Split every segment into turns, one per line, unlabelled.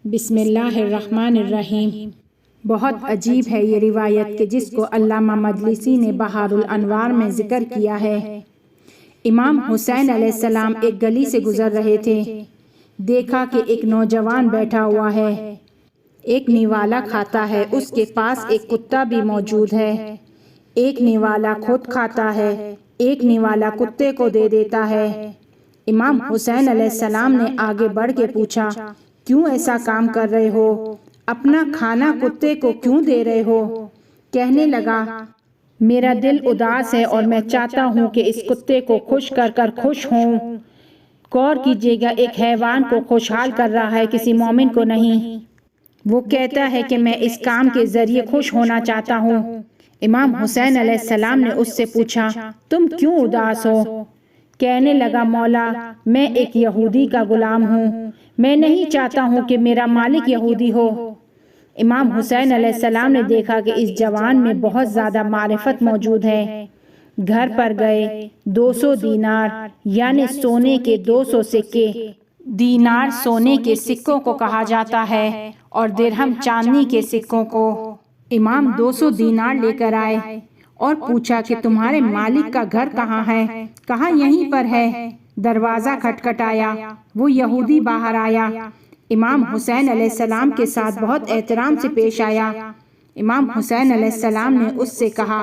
بسم اللہ الرحمن الرحیم۔ بہت عجیب ہے یہ روایت کہ جس کو علامہ مجلسی نے بہار الانوار میں ذکر کیا ہے۔ امام حسین علیہ السلام ایک گلی سے گزر رہے تھے، دیکھا کہ ایک نوجوان بیٹھا ہوا ہے، ایک نوالا کھاتا ہے، اس کے پاس ایک کتا بھی موجود ہے۔ ایک نوالا خود کھاتا ہے، ایک نوالا کتے کو دے دیتا ہے۔ امام حسین علیہ السلام نے آگے بڑھ کے پوچھا، کیوں ایسا کام کر رہے ہو؟ اپنا کھانا کتے کو کیوں دے رہے ہو؟ کہنے لگا، میرا دل اداس ہے اور میں چاہتا ہوں کہ اس کتے کو خوش کر کر خوش ہوں۔ غور کیجیے گا، ایک حیوان کو خوشحال کر رہا ہے، کسی مومن کو نہیں۔ وہ کہتا ہے کہ میں اس کام کے ذریعے خوش ہونا چاہتا ہوں۔ امام حسین علیہ السلام نے اس سے پوچھا، تم کیوں اداس ہو؟ کہنے لگا، مولا، میں ایک یہودی کا غلام ہوں، میں نہیں چاہتا ہوں کہ میرا مالک یہودی ہو۔ امام حسین علیہ السلام نے دیکھا کہ اس جوان میں بہت زیادہ معرفت موجود ہے۔ گھر پر گئے، 200 دینار یعنی سونے کے 200 سکے، دینار سونے کے سکوں کو کہا جاتا ہے اور درہم چاندی کے سکوں کو۔ امام 200 دینار لے کر آئے اور پوچھا کہ تمہارے مالک کا گھر کہاں ہے؟ کہا، یہیں پر ہے۔ دروازہ کھٹکھٹایا، وہ یہودی باہر آیا، امام حسین علیہ السلام کے ساتھ بہت احترام سے پیش آیا۔ امام حسین علیہ السلام نے اس سے کہا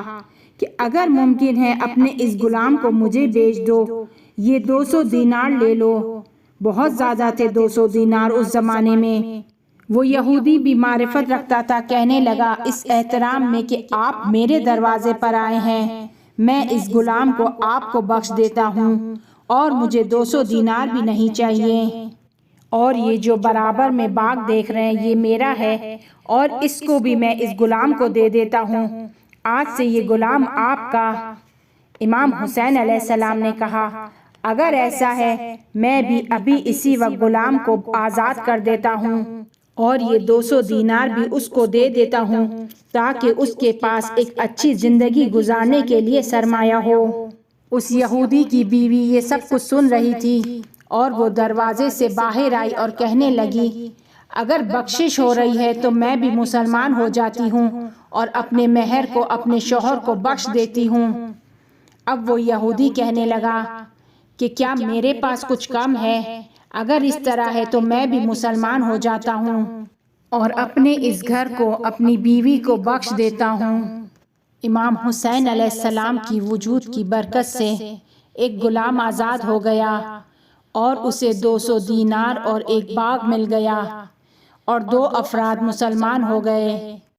کہ اگر ممکن ہے اپنے اس غلام کو مجھے بیچ دو، یہ 200 دینار لے لو۔ بہت زیادہ تھے 200 دینار اس زمانے میں۔ وہ یہودی بھی معرفت رکھتا تھا، کہنے لگا، اس احترام میں کہ آپ میرے دروازے پر آئے ہیں، میں اس غلام کو آپ کو بخش دیتا ہوں اور مجھے 200 دینار بھی نہیں چاہیے۔ اور یہ جو برابر میں باغ دیکھ رہے ہیں یہ میرا ہے اور اس کو بھی میں اس غلام کو دے دیتا ہوں، آج سے یہ غلام آپ کا۔ امام حسین علیہ السلام نے کہا، اگر ایسا ہے میں بھی ابھی اسی وقت غلام کو آزاد کر دیتا ہوں اور یہ 200 دینار بھی اس کو دے دیتا ہوں تاکہ اس کے پاس ایک اچھی زندگی گزارنے کے لیے سرمایہ ہو۔ اس یہودی کی بیوی یہ سب کچھ سن رہی تھی اور وہ دروازے سے باہر آئی اور کہنے لگی، اگر بخشش ہو رہی ہے تو میں بھی مسلمان ہو جاتی ہوں اور اپنے مہر کو اپنے شوہر کو بخش دیتی ہوں۔ اب وہ یہودی کہنے لگا کہ کیا میرے پاس کچھ کم ہے؟ اگر اس طرح ہے تو میں بھی مسلمان ہو جاتا ہوں اور اپنے اس گھر کو اپنی بیوی کو بخش دیتا ہوں۔ امام حسین علیہ السلام کی وجود کی برکت سے ایک غلام آزاد ہو گیا اور اسے 200 دینار اور ایک باغ مل گیا اور 2 افراد مسلمان ہو گئے۔